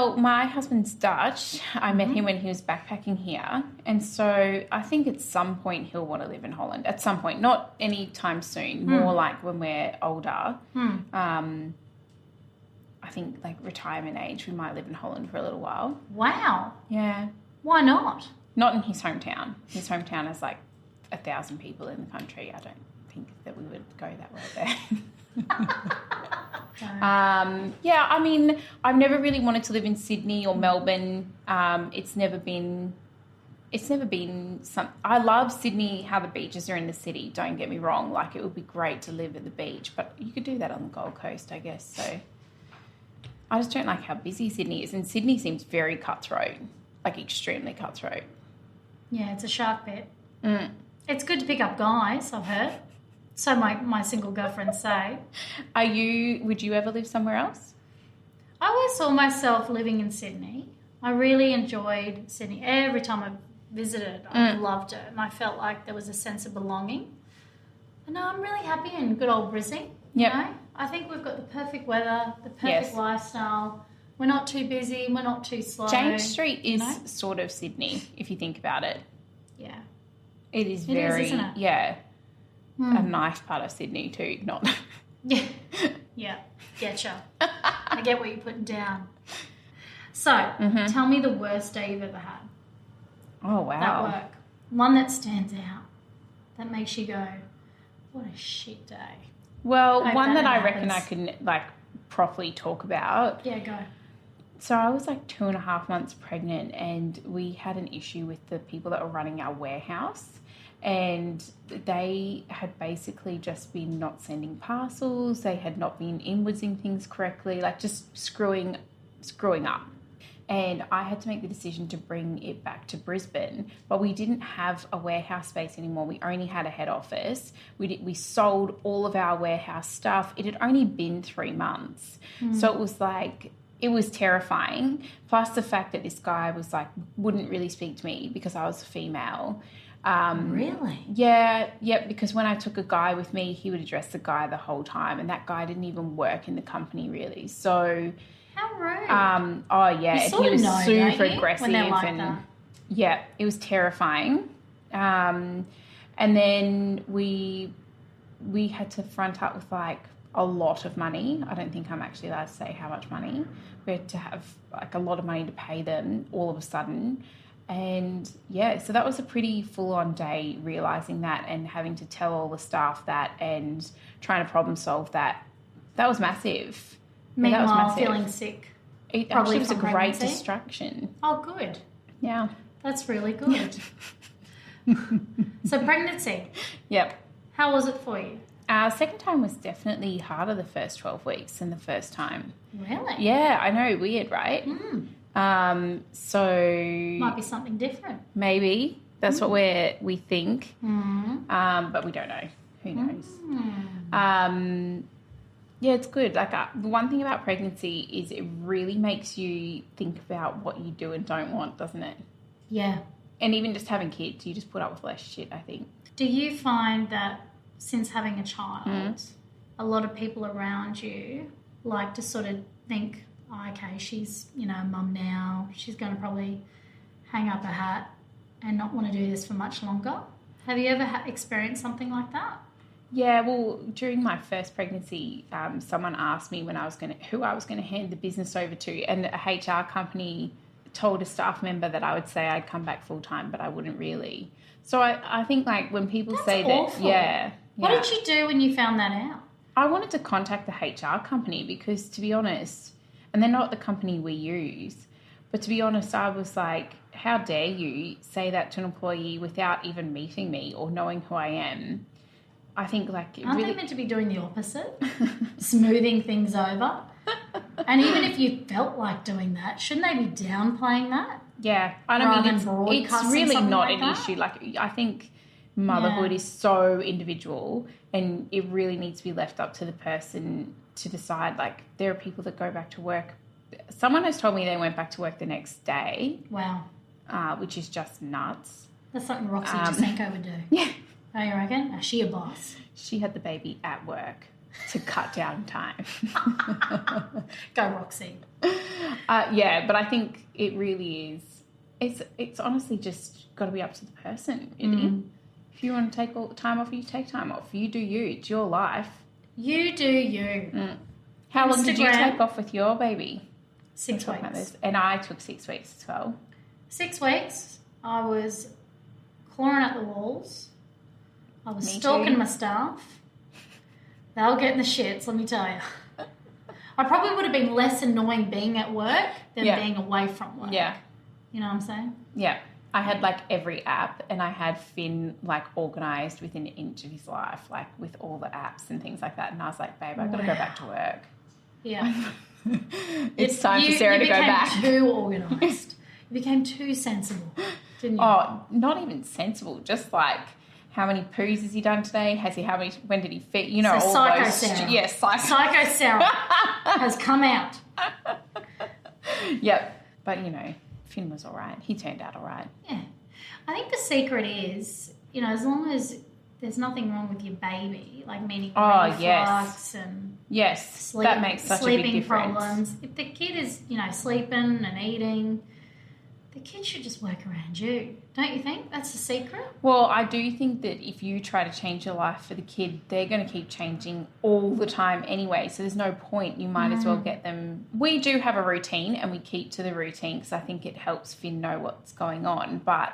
Well, my husband's Dutch. I met him when he was backpacking here. And so I think at some point he'll want to live in Holland. At some point. Not anytime soon. More like when we're older. I think like retirement age, we might live in Holland for a little while. Wow. Yeah. Why not? Not in his hometown. His hometown has like 1,000 people in the country. I don't think that we would go that way there. Yeah, I mean, I've never really wanted to live in Sydney or Melbourne. It's never been some. I love Sydney, how the beaches are in the city. Don't get me wrong. Like, it would be great to live at the beach, but you could do that on the Gold Coast, I guess. So I just don't like how busy Sydney is, and Sydney seems very cutthroat, like extremely cutthroat. Yeah, it's a shark bit. It's good to pick up guys, I've heard. So my single girlfriends say. Would you ever live somewhere else? I always saw myself living in Sydney. I really enjoyed Sydney. Every time I visited, I loved it, and I felt like there was a sense of belonging. And now I'm really happy in good old Brisbane. Yep. You know? I think we've got the perfect weather, the perfect lifestyle. We're not too busy. We're not too slow. James Street is sort of Sydney, if you think about it. Yeah. It is, isn't it? Yeah. A nice part of Sydney too, not... Yeah. Yeah. Getcha. I get what you're putting down. So, tell me the worst day you've ever had. Oh, wow. That work. One that stands out. That makes you go, what a shit day. Well, one that I reckon I can, like, properly talk about. Yeah, go. So I was like 2.5 months pregnant, and we had an issue with the people that were running our warehouse, and they had basically just been not sending parcels. They had not been invoicing things correctly, like just screwing up. And I had to make the decision to bring it back to Brisbane, but we didn't have a warehouse space anymore. We only had a head office. We sold all of our warehouse stuff. It had only been 3 months. So it was like, it was terrifying. Plus the fact that this guy was like, wouldn't really speak to me because I was a female. Really? Yeah, because when I took a guy with me, he would address the guy the whole time, and that guy didn't even work in the company really. So... How rude. Oh, yeah. You sort he was of know, super don't you, aggressive. when they're like and that. Yeah, it was terrifying. And then we had to front up with like a lot of money. I don't think I'm actually allowed to say how much money. We had to have like a lot of money to pay them all of a sudden. And yeah, so that was a pretty full-on day, realising that and having to tell all the staff that and trying to problem solve that. That was massive. Meanwhile, feeling sick. It Probably actually was a great pregnancy. distraction. Oh, good. Yeah. That's really good. So pregnancy. Yep. How was it for you? Second time was definitely harder the first 12 weeks than the first time. Really? Yeah, I know. Weird, right? So... Might be something different. Maybe. That's what we think. But we don't know. Who knows? Yeah, it's good. Like the one thing about pregnancy is it really makes you think about what you do and don't want, doesn't it? Yeah. And even just having kids, you just put up with less shit, I think. Do you find that since having a child, a lot of people around you like to sort of think, oh, okay, she's, a mum now. She's going to probably hang up a hat and not want to do this for much longer. Have you ever experienced something like that? Yeah, well, during my first pregnancy, someone asked me who I was going to hand the business over to, and a HR company told a staff member that I would say I'd come back full time, but I wouldn't really. So I think like when people say awful. that, What did you do when you found that out? I wanted to contact the HR company because, to be honest, and they're not the company we use, but to be honest, I was like, how dare you say that to an employee without even meeting me or knowing who I am? I think like... Aren't they meant to be doing the opposite? Smoothing things over? And even if you felt like doing that, shouldn't they be downplaying that? Yeah. I don't mean, it's really not like an that? issue. Like, I think motherhood is so individual, and it really needs to be left up to the person to decide. Like, there are people that go back to work. Someone has told me they went back to work the next day. Wow. Which is just nuts. That's something Roxy Jasenko would do. Yeah. Oh, you reckon? Is she a boss? She had the baby at work. to cut down time. Go, Roxy. Yeah, but I think it really is. It's honestly just got to be up to the person, really. If you want to take all time off, you take time off. You do you. It's your life. You do you. How long did you take off with your baby? 6 weeks. And I took 6 weeks as well. 6 weeks. I was clawing at the walls. I was stalking my staff. They were getting the shits, let me tell you. I probably would have been less annoying being at work than being away from work. Yeah. You know what I'm saying? Yeah. I had like every app, and I had Finn like organised within an inch of his life, like with all the apps and things like that. And I was like, babe, I've got to go back to work. Yeah. It's time for Sarah to go back. You became too organised. You became too sensible, didn't you? Oh, not even sensible. Just like, how many poos has he done today? When did he fit? You know, so all Psycho those. Sarah. Yes, Psycho Sarah has come out. Yep. But, you know, Finn was all right. He turned out all right. Yeah. I think the secret is, you know, as long as there's nothing wrong with your baby, like meaning reflux and that makes such a big sleeping difference. problems. If the kid is, you know, sleeping and eating, the kid should just work around you. Don't you think? That's the secret. Well, I do think that if you try to change your life for the kid, they're going to keep changing all the time anyway. So there's no point. You might as well get them. We do have a routine, and we keep to the routine because I think it helps Finn know what's going on. But,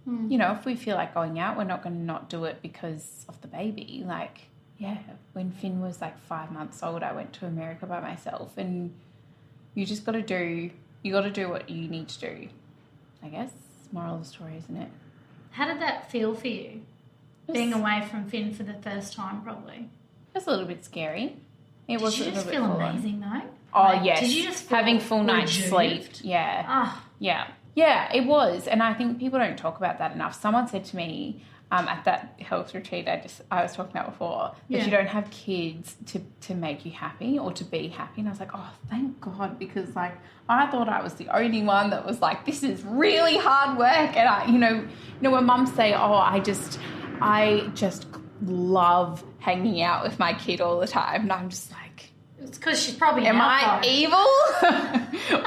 you know, if we feel like going out, we're not going to not do it because of the baby. Like, yeah, when Finn was like 5 months old, I went to America by myself, and you just got to do what you need to do, I guess. Moral of the story, isn't it? How did that feel for you? Being away from Finn for the first time, probably. It was a little bit scary. Did you just feel amazing though? Oh, like, yes. Did you just feel having full night's sleep? Yeah. Yeah, it was. And I think people don't talk about that enough. Someone said to me at that health retreat I was talking about before that you don't have kids to make you happy or to be happy. And I was like, oh, thank God, because like I thought I was the only one that was like, this is really hard work. And I, you know when mums say, oh, I just love hanging out with my kid all the time, and I'm just like, it's because she's probably am I evil?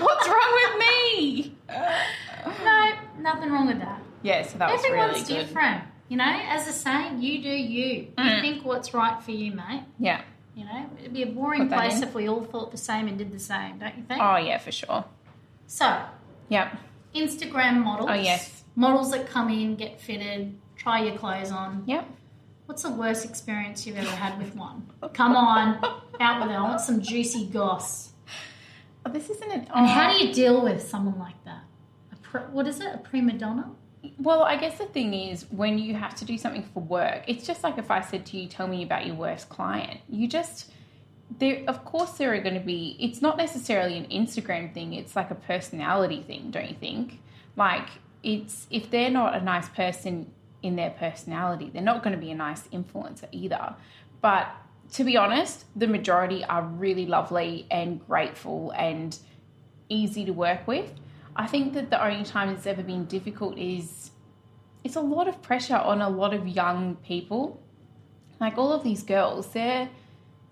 What's wrong with me? No, nothing wrong with that. Yeah, so that was really good. Everyone's different. You know, as I say, you do you. You think what's right for you, mate. Yeah. You know, it'd be a boring place if we all thought the same and did the same, don't you think? Oh, yeah, for sure. So, yep. Instagram models. Oh, yes. Models that come in, get fitted, try your clothes on. Yep. What's the worst experience you've ever had with one? Come on, out with it. I want some juicy goss. Oh, this isn't an... And how do you deal with someone like that? What is it, a prima donna? Well, I guess the thing is when you have to do something for work, it's just like if I said to you, tell me about your worst client. Of course there are going to be, it's not necessarily an Instagram thing, it's like a personality thing, don't you think? Like, if they're not a nice person in their personality, they're not going to be a nice influencer either. But to be honest, the majority are really lovely and grateful and easy to work with. I think that the only time it's ever been difficult is it's a lot of pressure on a lot of young people. Like all of these girls, they're,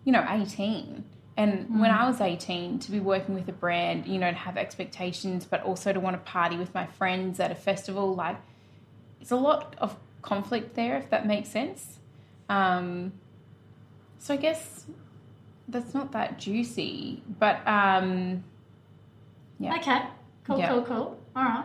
18. And when I was 18, to be working with a brand, to have expectations, but also to want to party with my friends at a festival, like it's a lot of conflict there, if that makes sense. So I guess that's not that juicy, but yeah. Okay. Cool. All right.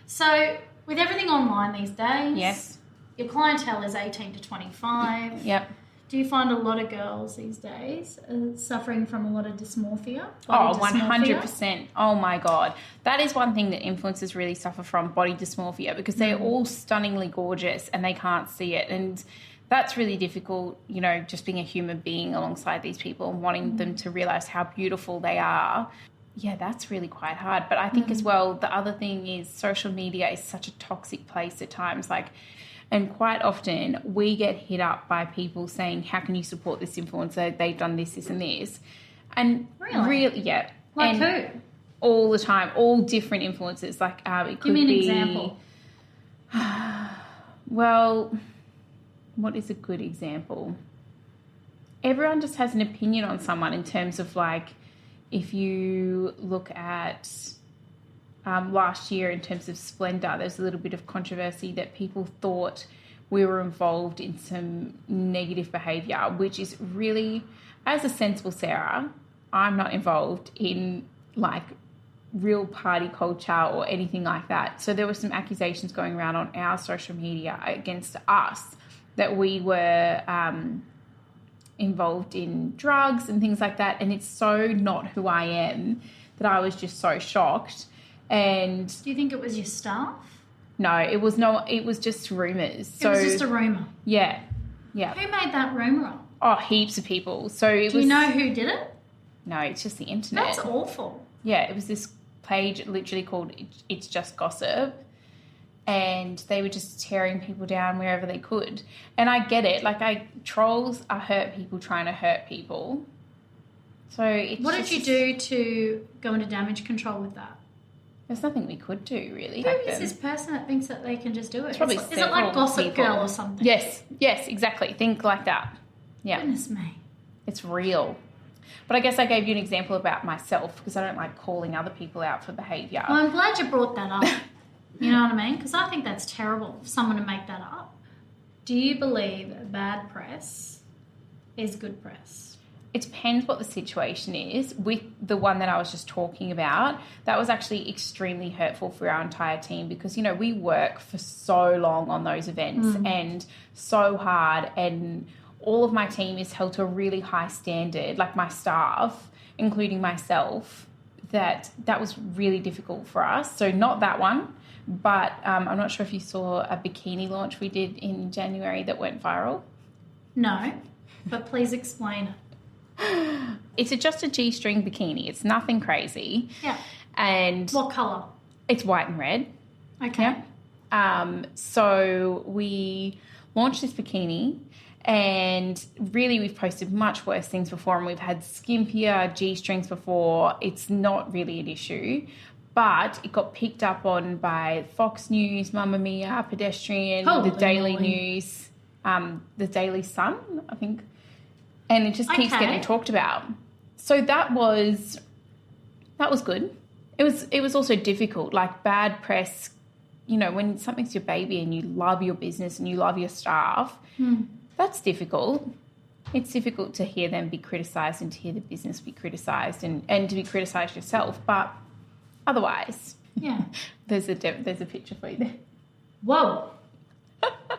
So with everything online these days, yes, your clientele is 18 to 25. Yep. Do you find a lot of girls these days suffering from a lot of dysmorphia? Oh, 100%. Oh, my God. That is one thing that influencers really suffer from, body dysmorphia, because they're all stunningly gorgeous and they can't see it. And that's really difficult, just being a human being alongside these people and wanting them to realise how beautiful they are. Yeah, that's really quite hard. But I think as well, the other thing is social media is such a toxic place at times. And quite often we get hit up by people saying, how can you support this influencer? They've done this, this and this. And really yeah. Like who? All the time, all different influencers. Like it could be... Give me an example. Well, what is a good example? everyone just has an opinion on someone in terms of, like, if you look at last year in terms of Splendor, there's a little bit of controversy that people thought we were involved in some negative behaviour, which is really, as a sensible Sarah, I'm not involved in, like, real party culture or anything like that. So there were some accusations going around on our social media against us that we were involved in drugs and things like that, and it's so not who I am that I was just so shocked. And do you think it was your staff? No, it was not. It was just rumours. It was just a rumour. Yeah. Who made that rumour up? Oh, heaps of people. So do you know who did it? No, it's just the internet. That's awful. Yeah, it was this page literally called It's Just Gossip, and they were just tearing people down wherever they could. And I get it. Like, trolls are hurt people trying to hurt people. So what did you do to go into damage control with that? There's nothing we could do, really. Who is this person that thinks that they can just do it? It's probably is it like Gossip Girl or something? Yes, exactly. Think like that. Yeah. Goodness me. It's real. But I guess I gave you an example about myself because I don't like calling other people out for behaviour. Well, I'm glad you brought that up. You know what I mean? Because I think that's terrible for someone to make that up. Do you believe bad press is good press? It depends what the situation is. With the one that I was just talking about, that was actually extremely hurtful for our entire team because, you know, we work for so long on those events and so hard, and all of my team is held to a really high standard, like my staff, including myself, that was really difficult for us. So not that one, but I'm not sure if you saw a bikini launch we did in January that went viral. No, but please explain it. It's just a G-string bikini. It's nothing crazy. Yeah. And what colour? It's white and red. Okay. Yeah. So we launched this bikini, and really we've posted much worse things before, and we've had skimpier G-strings before. It's not really an issue, but it got picked up on by Fox News, Mamma Mia, Pedestrian, Holy the Daily moly. News, the Daily Sun, I think. And it just keeps getting talked about. So that was good. It was also difficult. Like, bad press, you know, when something's your baby and you love your business and you love your staff, that's difficult. It's difficult to hear them be criticised and to hear the business be criticised and to be criticised yourself. But otherwise, yeah, there's a picture for you there. Whoa.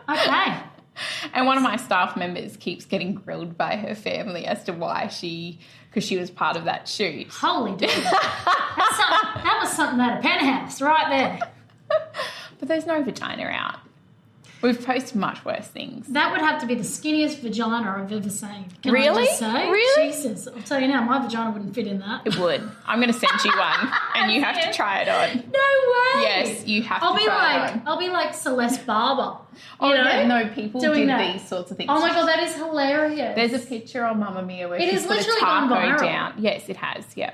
Okay. And one of my staff members keeps getting grilled by her family as to why because she was part of that shoot. Holy dude. That was something out of Penthouse right there. But there's no vagina out. We've posted much worse things. That would have to be the skinniest vagina I've ever seen. Can Really? I just say? Really? Jesus. I'll tell you now, my vagina wouldn't fit in that. It would. I'm going to send you one and you have to try it on. No way. Yes, you have to try it on. I'll be like Celeste Barber. Yeah, no, people do that. these sorts of things. Oh my God, that is hilarious. There's a picture on Mamma Mia where she's got a literally gone taco viral. down. Yes, it has, yeah.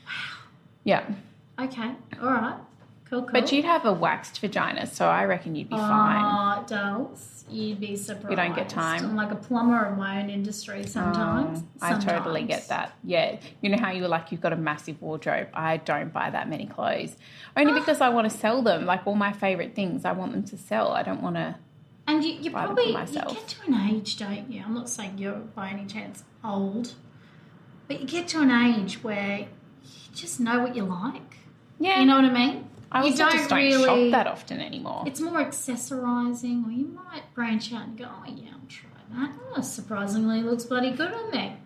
Wow. Yeah. Okay, all right. Cool. But you'd have a waxed vagina, so I reckon you'd be fine. Oh, dolls. You'd be surprised. You don't get time. I'm like a plumber in my own industry sometimes. I totally get that. Yeah. You know how you were like, you've got a massive wardrobe. I don't buy that many clothes. Only because I want to sell them. Like, all my favourite things, I want them to sell. I don't want to And you buy probably, them for myself. you get to an age, don't you? I'm not saying you're by any chance old, but you get to an age where you just know what you like. Yeah. You know what I mean? I also just don't shop that often anymore. It's more accessorising, or you might branch out and go, oh, yeah, I'll try that. Oh, surprisingly, looks bloody good on me.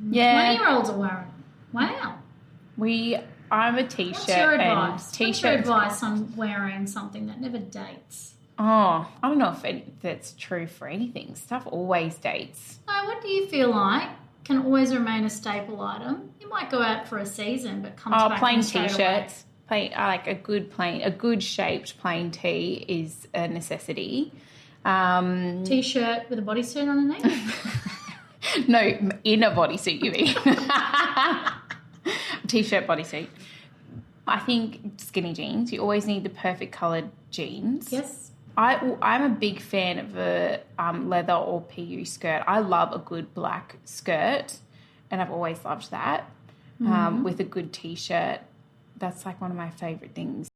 Yeah. 20-year-olds are wearing it. Wow. I'm a T-shirt. What's your advice? T-shirt. What's your advice on wearing something that never dates? Oh, I don't know if that's true for anything. Stuff always dates. No, what do you feel like can always remain a staple item? You might go out for a season, but comes back plain in straight T-shirts. I like a good shaped plain tee is a necessity. T-shirt with a bodysuit underneath? No, in a bodysuit, you mean. T-shirt, bodysuit. I think skinny jeans. You always need the perfect coloured jeans. Yes. I'm a big fan of a leather or PU skirt. I love a good black skirt, and I've always loved that with a good T-shirt. That's like one of my favourite things.